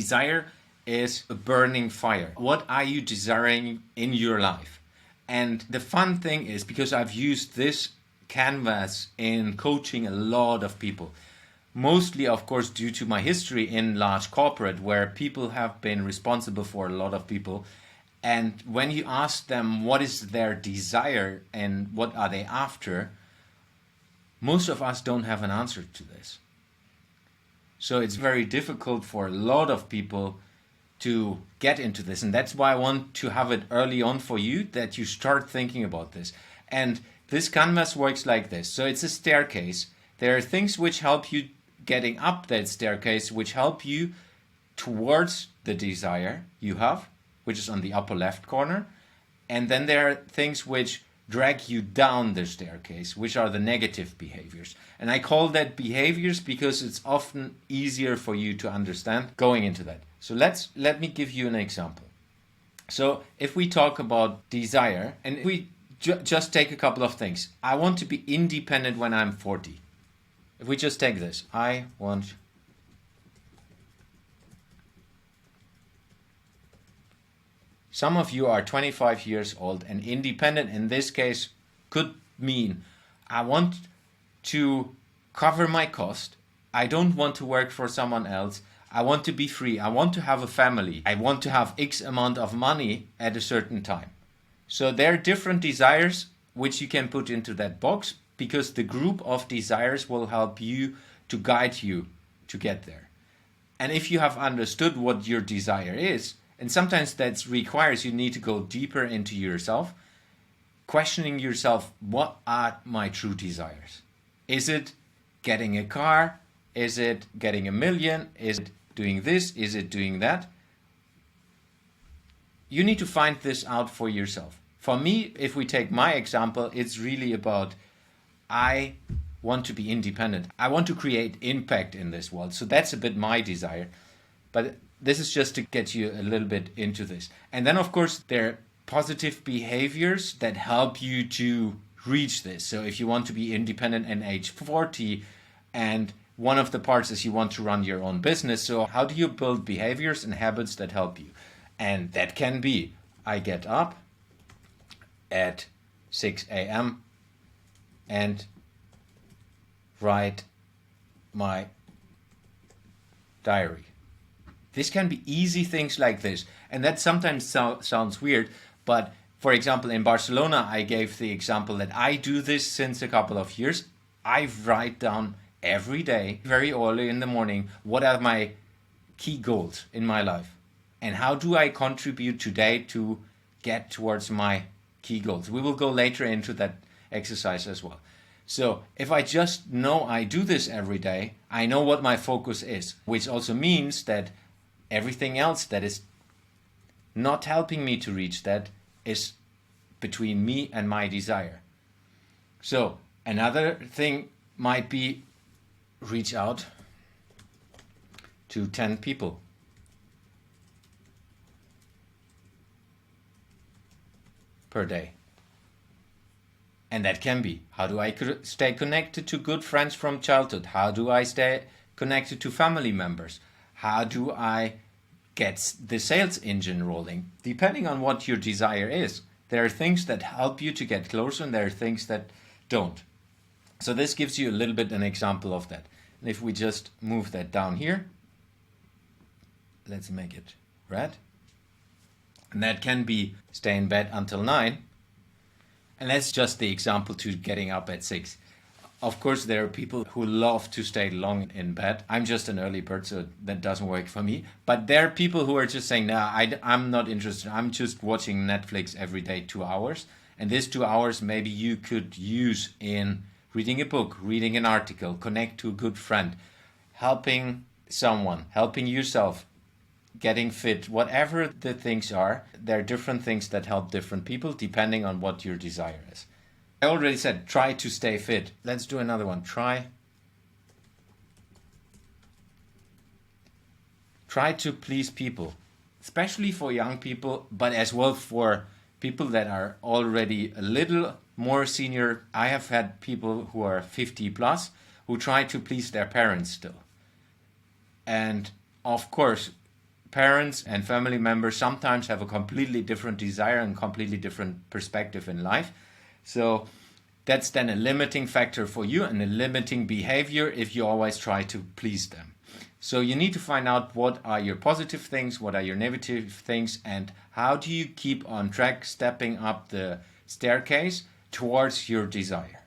Desire is a burning fire. What are you desiring in your life? And the fun thing is, because I've used this canvas in coaching a lot of people, mostly, of course, due to my history in large corporate, where people have been responsible for a lot of people. And when you ask them what is their desire and what are they after, most of us don't have an answer to this. So it's very difficult for a lot of people to get into this. And that's why I want to have it early on for you, that you start thinking about this. And this canvas works like this. So it's a staircase. There are things which help you getting up that staircase, which help you towards the desire you have, which is on the upper left corner. And then there are things which drag you down the staircase, which are the negative behaviors. And I call that behaviors because it's often easier for you to understand going into that. So let me give you an example. So if we talk about desire, and we just take a couple of things. I want to be independent when I'm 40. If we just take this, I want some of you are 25 years old, and independent in this case could mean I want to cover my cost. I don't want to work for someone else. I want to be free. I want to have a family. I want to have X amount of money at a certain time. So there are different desires which you can put into that box, because the group of desires will help you to guide you to get there. And if you have understood what your desire is, and sometimes that requires you need to go deeper into yourself, questioning yourself, what are my true desires? Is it getting a car? Is it getting $1 million? Is it doing this? Is it doing that? You need to find this out for yourself. For me, if we take my example, it's really about I want to be independent. I want to create impact in this world. So that's a bit my desire. But this is just to get you a little bit into this. And then, of course, there are positive behaviors that help you to reach this. So if you want to be independent at age 40, and one of the parts is you want to run your own business. So how do you build behaviors and habits that help you? And that can be, I get up at 6 a.m. and write my diary. This can be easy things like this. And that sometimes sounds weird. But for example, in Barcelona, I gave the example that I do this since a couple of years. I write down every day, very early in the morning, what are my key goals in my life? And how do I contribute today to get towards my key goals? We will go later into that exercise as well. So if I just know I do this every day, I know what my focus is, which also means that everything else that is not helping me to reach that is between me and my desire. So another thing might be reach out to 10 people. Per day. And that can be, how do I stay connected to good friends from childhood? How do I stay connected to family members? How do I get the sales engine rolling? Depending on what your desire is. There are things that help you to get closer, and there are things that don't. So this gives you a little bit an example of that. And if we just move that down here, let's make it red. And that can be stay in bed until 9. And that's just the example to getting up at 6. Of course, there are people who love to stay long in bed. I'm just an early bird, so that doesn't work for me. But there are people who are just saying, nah, I'm not interested. I'm just watching Netflix every day, 2 hours. And these 2 hours maybe you could use in reading a book, reading an article, connect to a good friend, helping someone, helping yourself, getting fit, whatever the things are. There are different things that help different people depending on what your desire is. I already said try to stay fit. Let's do another one. Try to please people, especially for young people, but as well for people that are already a little more senior. I have had people who are 50 plus who try to please their parents still. And of course, parents and family members sometimes have a completely different desire and completely different perspective in life. So that's then a limiting factor for you and a limiting behavior if you always try to please them. So you need to find out what are your positive things, what are your negative things, and how do you keep on track stepping up the staircase towards your desire.